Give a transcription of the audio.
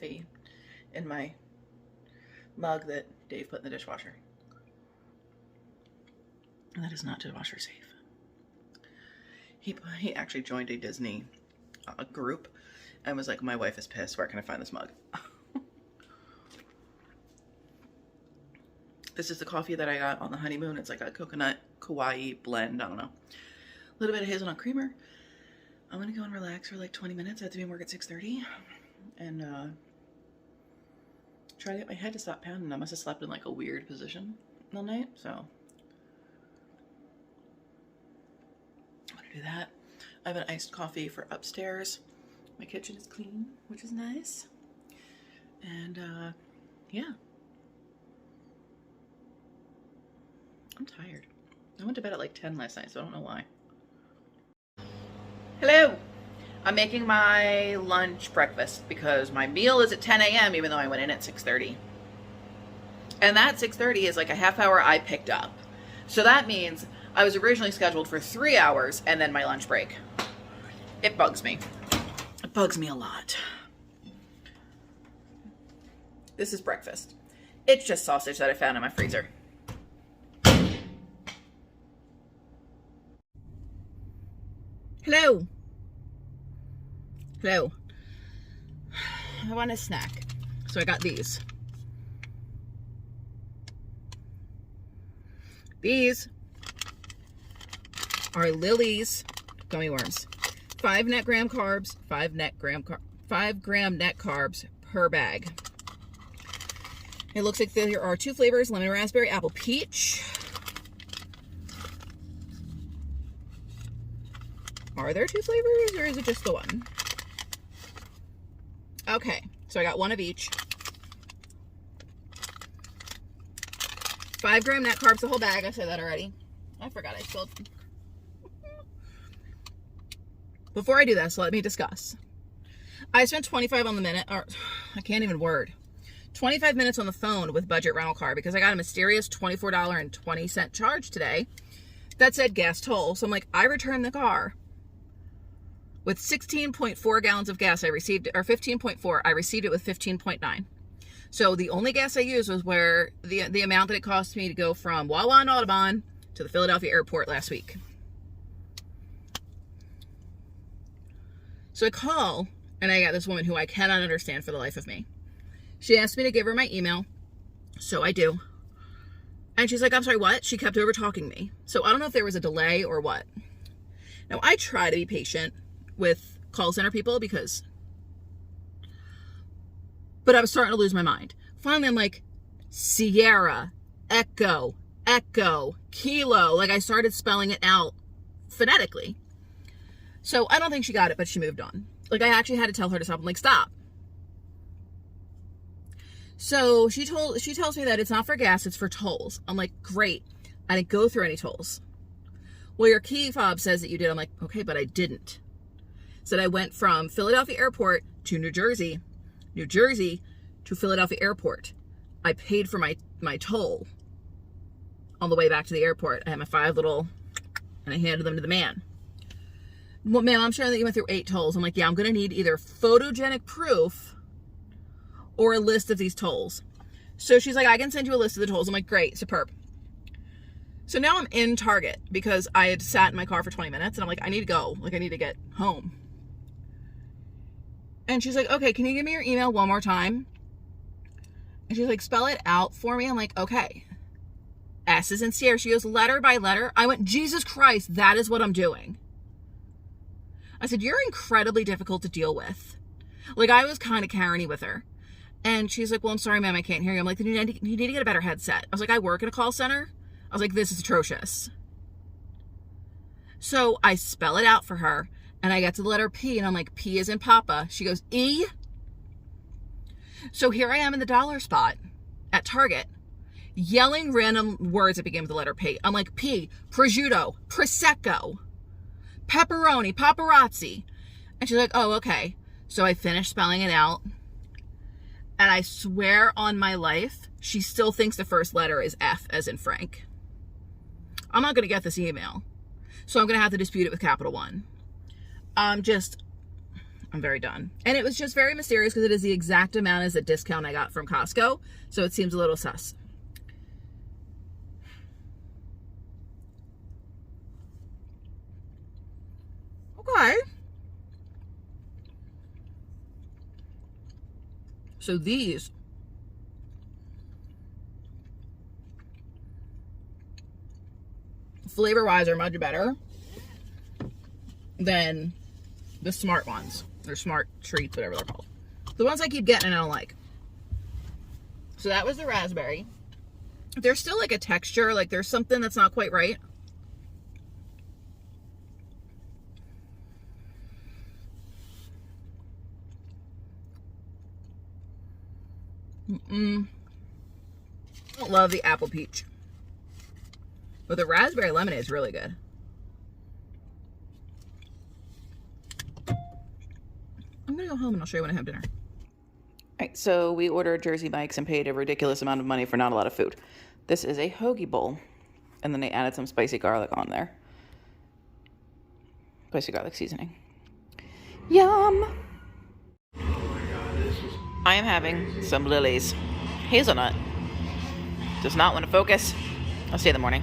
coffee in my mug that Dave put in the dishwasher. And that is not dishwasher safe. He actually joined a Disney group and was like, my wife is pissed. Where can I find this mug? This is the coffee that I got on the honeymoon. It's like a coconut kawaii blend. I don't know. A little bit of hazelnut creamer. I'm going to go and relax for like 20 minutes. I have to be in work at 6:30. And try to get my head to stop pounding. I must have slept in like a weird position all night. So I'm going to do that. I have an iced coffee for upstairs. My kitchen is clean, which is nice. And yeah. I'm tired. I went to bed at like 10 last night, so I don't know why. Hello! I'm making my lunch breakfast because my meal is at 10 a.m. even though I went in at 6:30. And that 6:30 is like a half hour I picked up. So that means I was originally scheduled for 3 hours and then my lunch break. It bugs me. It bugs me a lot. This is breakfast. It's just sausage that I found in my freezer. Hello. Hello. I want a snack. So I got these. These are Lily's gummy worms. 5 net gram carbs, 5 gram net carbs per bag. It looks like there are 2 flavors, lemon raspberry, apple peach. Are there 2 flavors or is it just the one? Okay, so I got 1 of each. 5 gram net carbs, the whole bag. I said that already. I forgot I spilled. Before I do this, let me discuss. I spent 25 on the minute, or I can't even word. 25 minutes on the phone with Budget Rental Car because I got a mysterious $24.20 charge today that said gas toll. So I'm like, I returned the car with 16.4 gallons of gas. I received, or 15.4. I received it with 15.9. So the only gas I used was where the amount that it cost me to go from Wawa and Audubon to the Philadelphia airport last week. So I call and I got this woman who I cannot understand for the life of me. She asked me to give her my email. So I do. And she's like, I'm sorry, what? She kept over talking me. So I don't know if there was a delay or what. Now I try to be patient with call center people but I was starting to lose my mind. Finally, I'm like, Sierra, Echo, Kilo. Like I started spelling it out phonetically. So I don't think she got it, but she moved on. Like I actually had to tell her to stop. I'm like, stop. So she tells me that it's not for gas, it's for tolls. I'm like, great. I didn't go through any tolls. Well, your key fob says that you did. I'm like, okay, but I didn't. Said I went from Philadelphia airport to New Jersey to Philadelphia airport. I paid for my toll on the way back to the airport. I had my 5 little, and I handed them to the man. Well, ma'am, I'm sure that you went through 8 tolls. I'm like, yeah, I'm going to need either photogenic proof or a list of these tolls. So she's like, I can send you a list of the tolls. I'm like, great, superb. So now I'm in Target because I had sat in my car for 20 minutes and I'm like, I need to go. Like, I need to get home. And she's like, okay, can you give me your email one more time? And she's like, spell it out for me. I'm like, okay. S is in Sierra. She goes, letter by letter. I went, Jesus Christ, that is what I'm doing. I said, you're incredibly difficult to deal with. Like, I was kind of Karen-y with her. And she's like, well, I'm sorry, ma'am, I can't hear you. I'm like, then you need to get a better headset. I was like, I work in a call center. I was like, this is atrocious. So I spell it out for her. And I get to the letter P, and I'm like, P is in Papa. She goes, E. So here I am in the dollar spot at Target, yelling random words that begin with the letter P. I'm like, P, prosciutto, prosecco, pepperoni, paparazzi. And she's like, oh, okay. So I finished spelling it out. And I swear on my life, she still thinks the first letter is F as in Frank. I'm not going to get this email. So I'm going to have to dispute it with Capital One. I I'm very done. And it was just very mysterious because it is the exact amount as the discount I got from Costco. So it seems a little sus. Okay. So these flavor-wise are much better than the smart ones. Or smart treats, whatever they're called. The ones I keep getting and I don't like. So that was the raspberry. There's still like a texture, like there's something that's not quite right. I don't love the apple peach. But the raspberry lemonade is really good. I'm gonna go home and I'll show you when I have dinner. All right, so we ordered Jersey Mike's and paid a ridiculous amount of money for not a lot of food. This is a hoagie bowl, and then they added some spicy garlic on there. Spicy garlic seasoning. Yum! I am having some Lily's hazelnut. Does not want to focus. I'll see you in the morning.